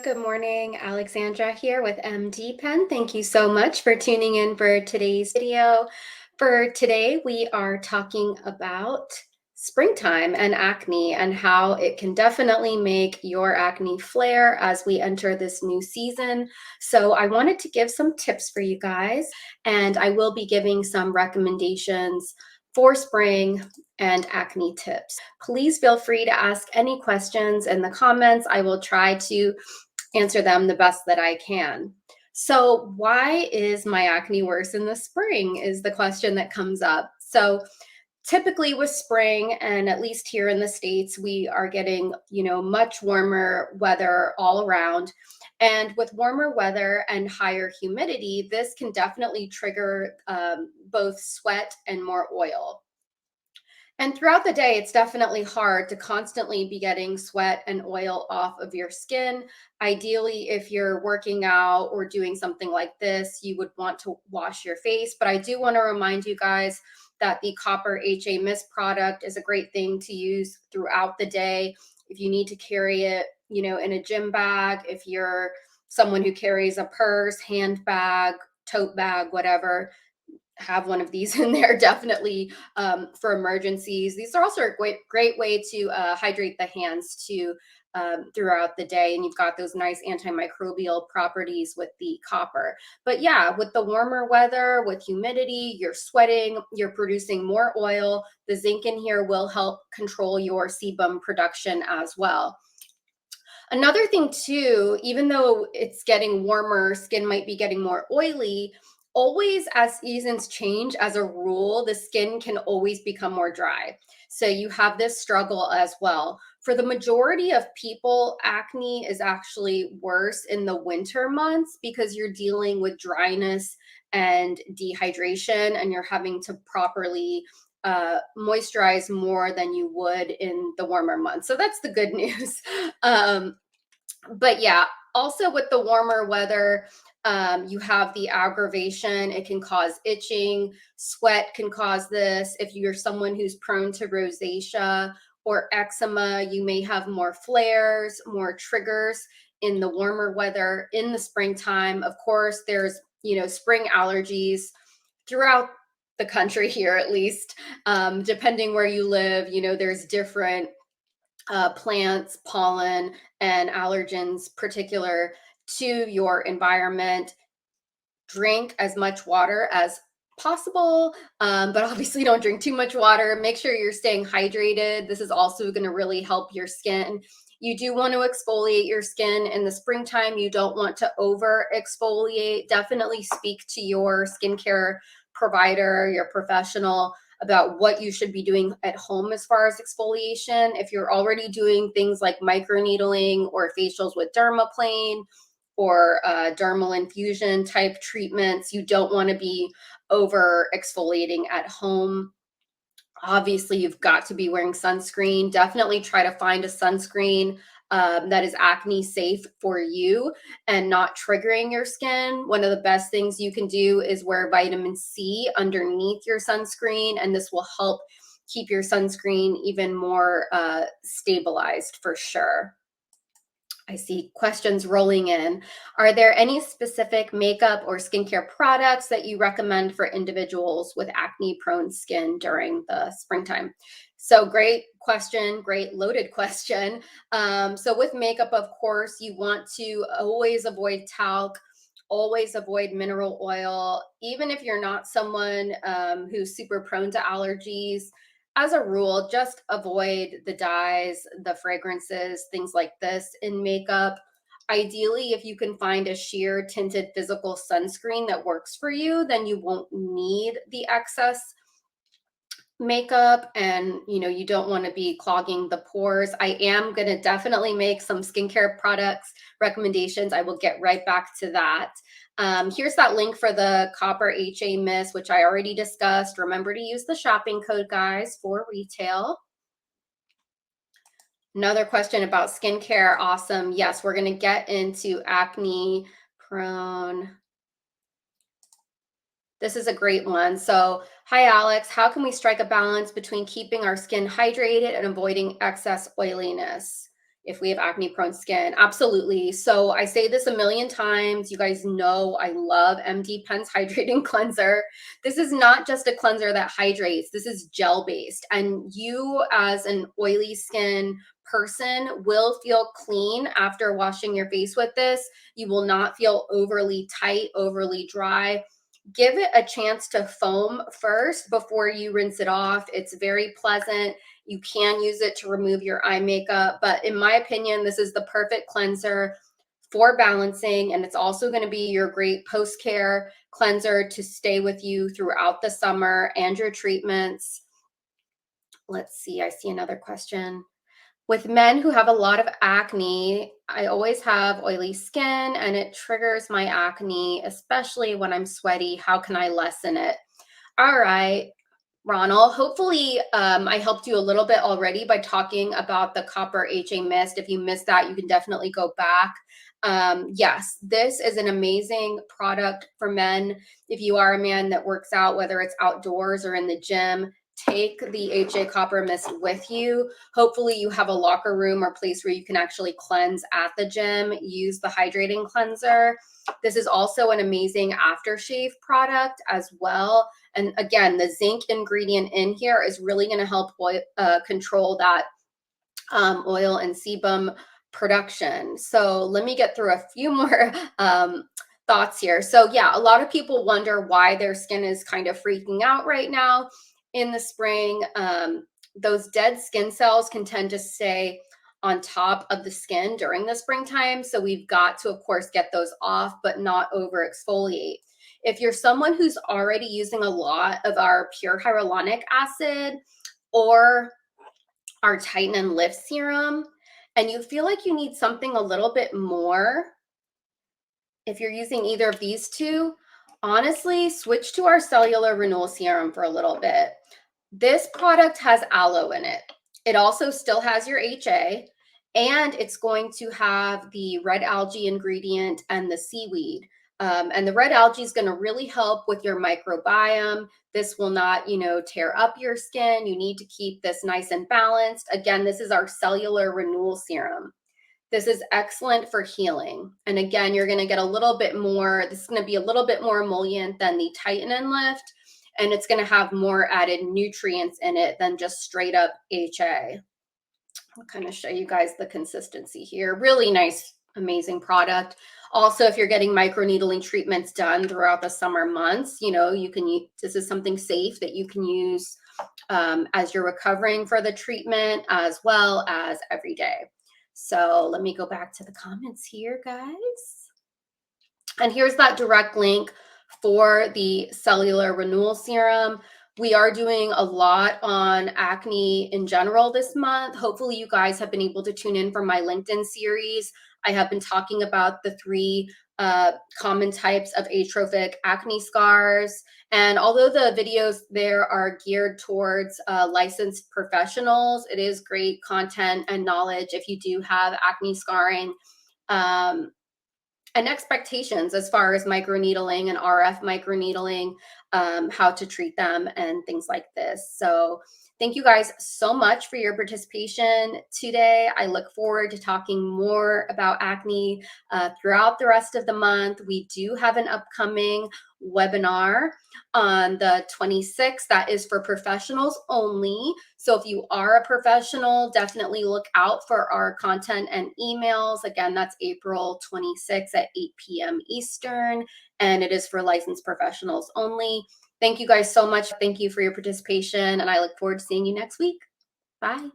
Good morning, Alexandra here with MDPen. Thank you so much for tuning in for today's video. For today, we are talking about springtime and acne and how it can definitely make your acne flare as we enter this new season. So I wanted to give some tips for you guys, and I will be giving some recommendations for spring and acne tips. Please feel free to ask any questions in the comments. I will try to answer them the best that I can. So, why is my acne worse in the spring? Is the question that comes up. So, typically with spring, and at least here in the States, we are getting, much warmer weather all around. And with warmer weather and higher humidity, this can definitely trigger both sweat and more oil. And throughout the day, it's definitely hard to constantly be getting sweat and oil off of your skin. Ideally, if you're working out or doing something like this, you would want to wash your face. But I do want to remind you guys that the Copper HA Mist product is a great thing to use throughout the day. If you need to carry it, in a gym bag, if you're someone who carries a purse, handbag, tote bag, whatever, have one of these in there definitely for emergencies. These are also a great way to hydrate the hands too throughout the day, and you've got those nice antimicrobial properties with the copper. But yeah, with the warmer weather, with humidity, you're sweating, you're producing more oil. The zinc in here will help control your sebum production as well. Another thing too, even though it's getting warmer, skin might be getting more oily. Always, as seasons change, as a rule, the skin can always become more dry. So you have this struggle as well. For the majority of people, acne is actually worse in the winter months because you're dealing with dryness and dehydration, and you're having to properly moisturize more than you would in the warmer months. So that's the good news. But yeah, also with the warmer weather, you have the aggravation. It can cause itching. Sweat can cause this. If you're someone who's prone to rosacea or eczema, you may have more flares, more triggers in the warmer weather. In the springtime, of course, there's, spring allergies throughout the country here, at least. Depending where you live, there's different plants, pollen, and allergens particular to your environment. Drink as much water as possible, but obviously don't drink too much water. Make sure you're staying hydrated. This is also going to really help your skin. You do want to exfoliate your skin in the springtime. You don't want to over exfoliate. Definitely speak to your skincare provider, your professional, about what you should be doing at home as far as exfoliation. If you're already doing things like microneedling or facials with dermaplane or dermal infusion type treatments, you don't want to be over exfoliating at home. Obviously, you've got to be wearing sunscreen. Definitely try to find a sunscreen that is acne safe for you and not triggering your skin. One of the best things you can do is wear vitamin C underneath your sunscreen, and this will help keep your sunscreen even more stabilized for sure. I see questions rolling in. Are there any specific makeup or skincare products that you recommend for individuals with acne-prone skin during the springtime? So great question, great loaded question. So with makeup, of course, you want to always avoid talc, always avoid mineral oil. Even if you're not someone who's super prone to allergies, as a rule, just avoid the dyes, the fragrances, things like this in makeup. Ideally, if you can find a sheer tinted physical sunscreen that works for you, then you won't need the excess makeup, and you don't want to be clogging the pores. I am going to definitely make some skincare products recommendations. I will get right back to that. Here's that link for the Copper HA Mist, which I already discussed. Remember to use the shopping code, guys, for retail. Another question about skincare. Awesome. Yes, we're going to get into acne prone. This is a great one. So, hi Alex, how can we strike a balance between keeping our skin hydrated and avoiding excess oiliness? if we have acne prone skin. Absolutely. So I say this a million times. You guys know I love MDPen's hydrating cleanser. This is not just a cleanser that hydrates. This is gel based, and you as an oily skin person will feel clean after washing your face with this. You will not feel overly tight, overly dry. Give it a chance to foam first before you rinse it off. It's very pleasant. You can use it to remove your eye makeup, but in my opinion, this is the perfect cleanser for balancing, and it's also going to be your great post-care cleanser to stay with you throughout the summer and your treatments. Let's see, I see another question. With men who have a lot of acne, I always have oily skin and it triggers my acne, especially when I'm sweaty. How can I lessen it? All right, Ronald, hopefully I helped you a little bit already by talking about the copper HA mist. If you missed that, you can definitely go back. Yes, this is an amazing product for men. If you are a man that works out, whether it's outdoors or in the gym, take the HA copper mist with you. Hopefully you have a locker room or place where you can actually cleanse at the gym. Use the hydrating cleanser. This is also an amazing aftershave product as well. And again, the zinc ingredient in here is really going to help control that oil and sebum production. So let me get through a few more thoughts here. So yeah, a lot of people wonder why their skin is kind of freaking out right now in the spring. Those dead skin cells can tend to stay on top of the skin during the springtime. So we've got to, of course, get those off, but not over exfoliate. If you're someone who's already using a lot of our pure hyaluronic acid or our Tighten and Lift serum, and you feel like you need something a little bit more, if you're using either of these two, honestly, switch to our cellular renewal serum for a little bit. This product has aloe in it. It also still has your HA, and it's going to have the red algae ingredient and the seaweed. And the red algae is going to really help with your microbiome. This will not, tear up your skin. You need to keep this nice and balanced. Again, this is our cellular renewal serum. This is excellent for healing. And again, you're going to get a little bit more, this is going to be a little bit more emollient than the Tighten and Lift, and it's going to have more added nutrients in it than just straight up HA. I'll kind of show you guys the consistency here. Really nice, amazing product. Also, if you're getting microneedling treatments done throughout the summer months, you can use, this is something safe that you can use as you're recovering for the treatment as well as every day. So let me go back to the comments here, guys. And here's that direct link for the cellular renewal serum. We are doing a lot on acne in general this month. Hopefully you guys have been able to tune in for my LinkedIn series. I have been talking about the 3 common types of atrophic acne scars. And although the videos there are geared towards licensed professionals, it is great content and knowledge if you do have acne scarring. And expectations as far as microneedling and RF microneedling, how to treat them and things like this. So thank you guys so much for your participation today. I look forward to talking more about acne throughout the rest of the month. We do have an upcoming webinar on the 26th. That is for professionals only. So if you are a professional, definitely look out for our content and emails. Again, that's April 26th at 8 p.m. Eastern, and it is for licensed professionals only. Thank you guys so much. Thank you for your participation, and I look forward to seeing you next week. Bye.